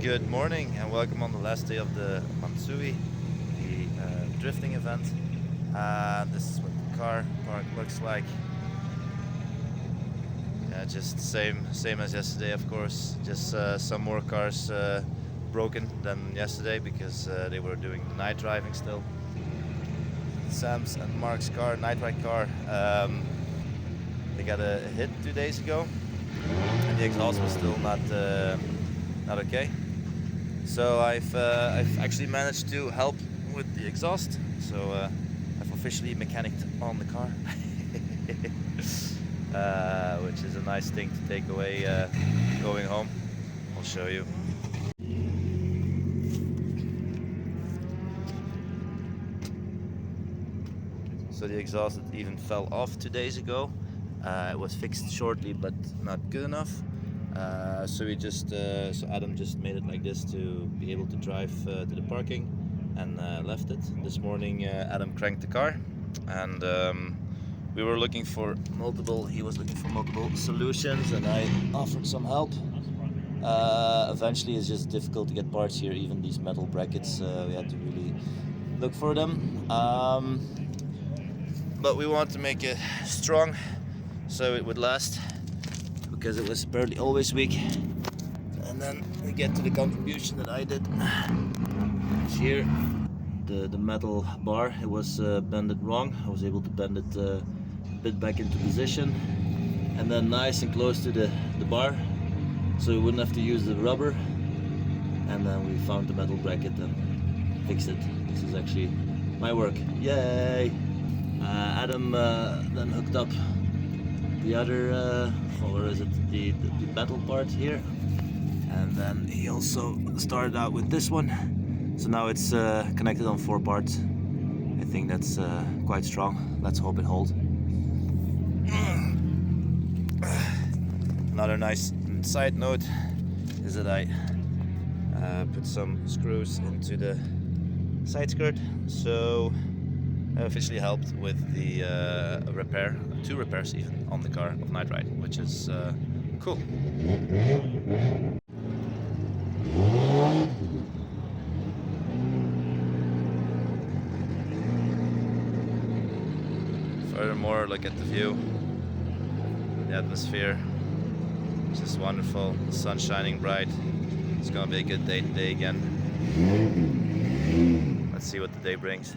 Good morning and welcome on the last day of the Matsuri, the drifting event. This is what the car park looks like. Yeah, just same as yesterday, of course. Just some more cars broken than yesterday because they were doing the night driving still. Sam's and Mark's car, night ride car, they got a hit 2 days ago, and the exhaust was still not okay. So I've actually managed to help with the exhaust. So I've officially mechanicked on the car, which is a nice thing to take away going home. I'll show you. So the exhaust even fell off 2 days ago. It was fixed shortly, but not good enough. So Adam just made it like this to be able to drive to the parking, and left it. This morning Adam cranked the car, and he was looking for multiple solutions, and I offered some help. Eventually it's just difficult to get parts here, even these metal brackets, we had to really look for them. But we want to make it strong so it would last, because it was apparently always weak. And then we get to the contribution that I did. Here, the metal bar, it was bended wrong. I was able to bend it a bit back into position, and then nice and close to the bar, so we wouldn't have to use the rubber. And then we found the metal bracket and fixed it. This is actually my work. Yay! Adam then hooked up the other, or is it the metal part here, and then he also started out with this one. So now it's connected on 4 parts. I think that's quite strong. Let's hope it holds. Another nice side note is that I put some screws into the side skirt, so I officially helped with the repair, 2 repairs even, on the car of Night Ride, which is cool. Furthermore, look at the view, the atmosphere. It's just wonderful. The sun's shining bright. It's gonna be a good day today again. Let's see what the day brings.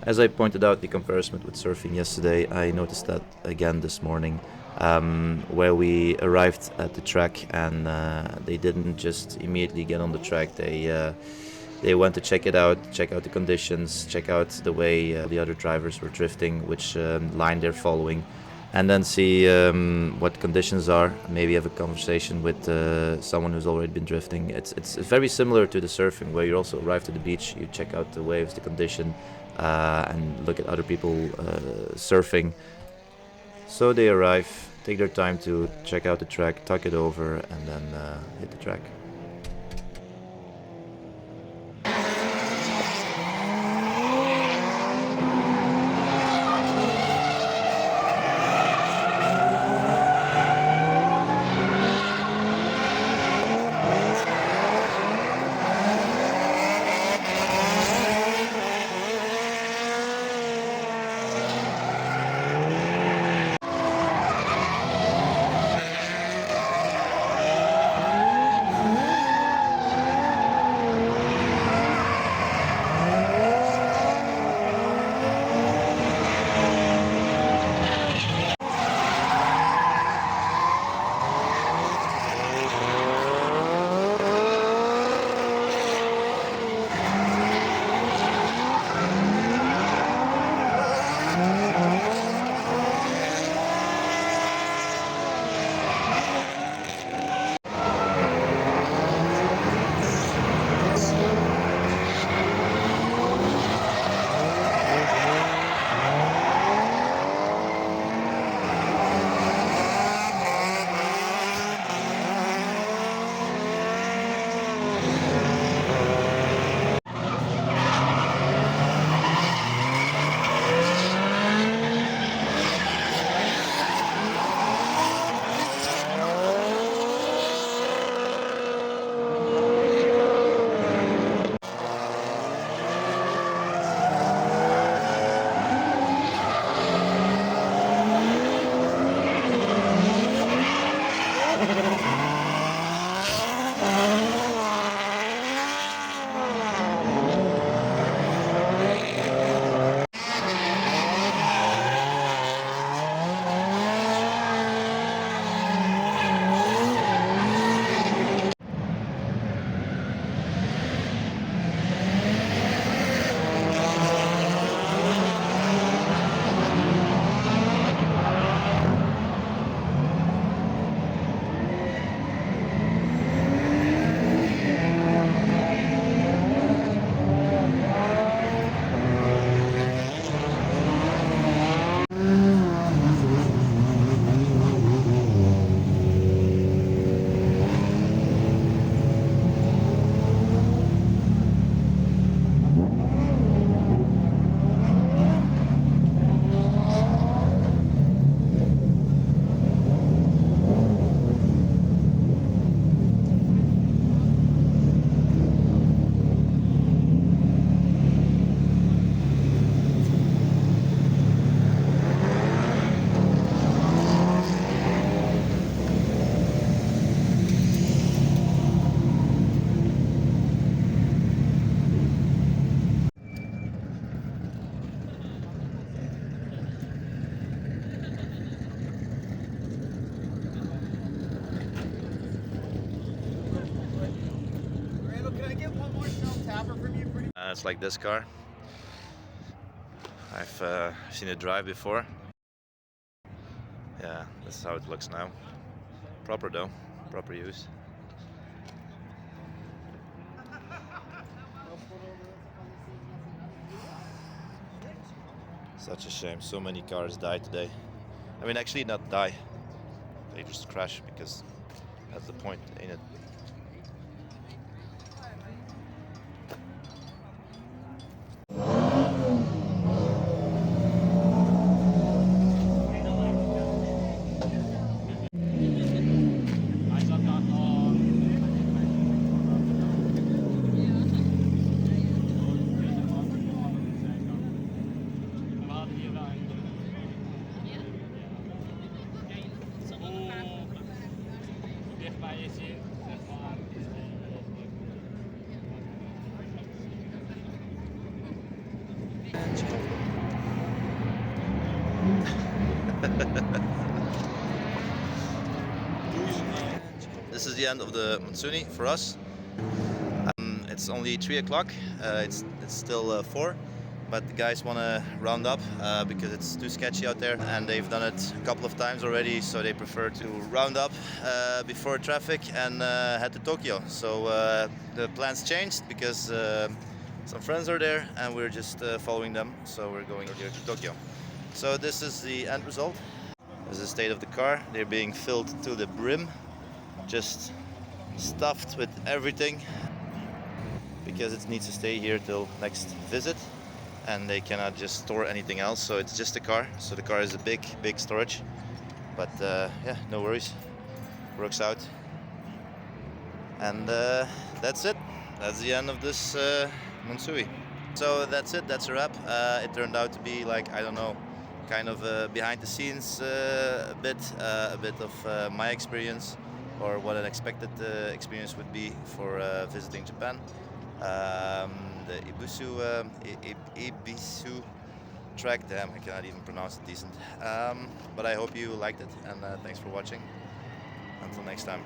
As I pointed out the comparison with surfing yesterday, I noticed that again this morning, where we arrived at the track and they didn't just immediately get on the track. They went to check it out, check out the conditions, check out the way the other drivers were drifting, which line they're following, and then see what conditions are. Maybe have a conversation with someone who's already been drifting. It's very similar to the surfing, where you also arrive to the beach, you check out the waves, the condition, and look at other people surfing. So they arrive, take their time to check out the track, talk it over, and then hit the track. It's like this car. I've seen it drive before. Yeah, this is how it looks now. Proper though, proper use. Such a shame, so many cars died today. I mean, actually not die, they just crash, because that's the point, ain't it? This is the end of the Matsuri for us. It's only 3 o'clock. It's still 4, but the guys want to round up because it's too sketchy out there, and they've done it a couple of times already, so they prefer to round up before traffic and head to Tokyo. So the plans changed because some friends are there and we're just following them, so we're going here to Tokyo. So this is the end result. This is the state of the car. They're being filled to the brim, just stuffed with everything, because it needs to stay here till next visit, and they cannot just store anything else, so it's just a car. So the car is a big storage, but yeah, no worries, works out. And that's it. That's the end of this Matsuri. So that's it, that's a wrap. It turned out to be, like, I don't know, kind of behind the scenes a bit of my experience, or what an expected experience would be for visiting Japan. The Ebisu track, damn, I cannot even pronounce it decent. But I hope you liked it, and thanks for watching. Until next time.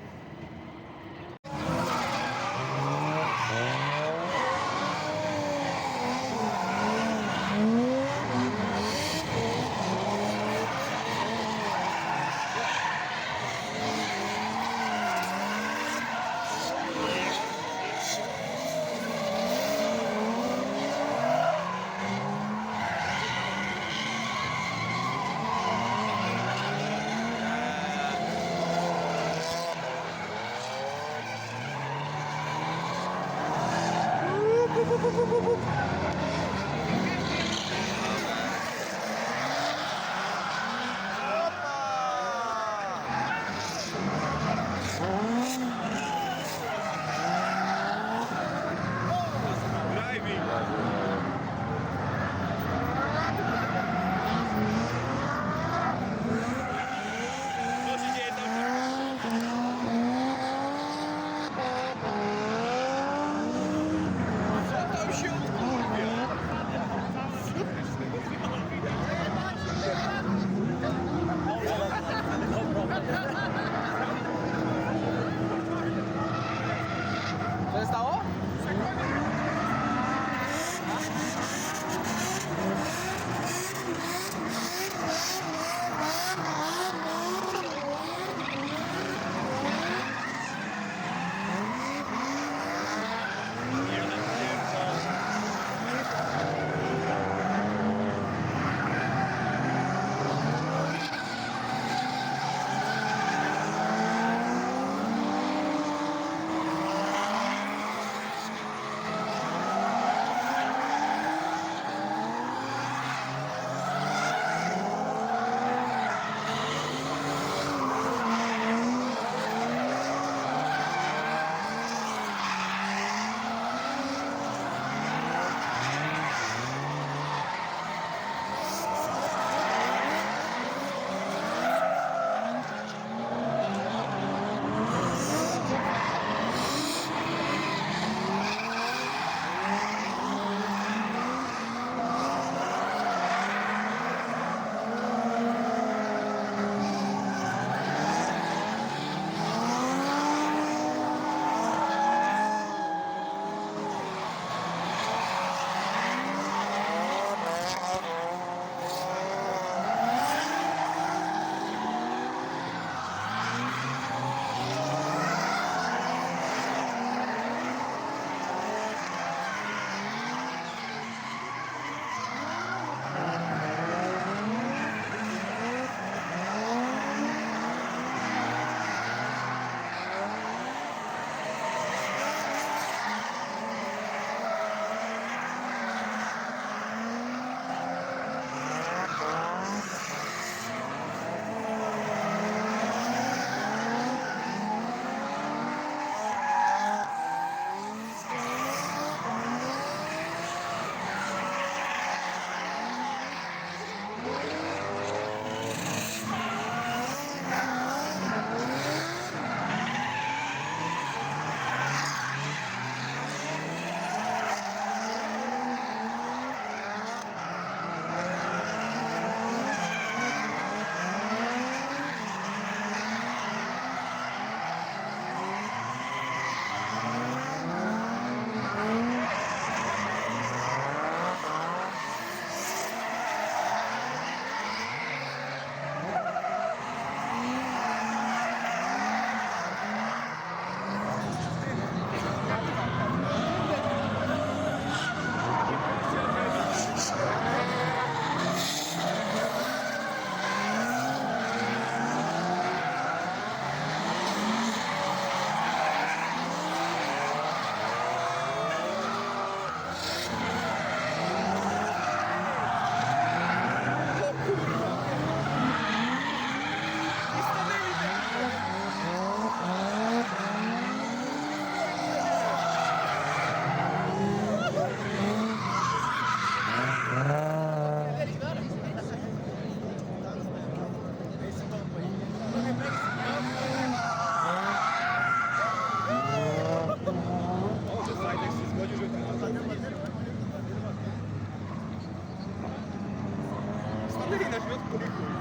живет в Куликове.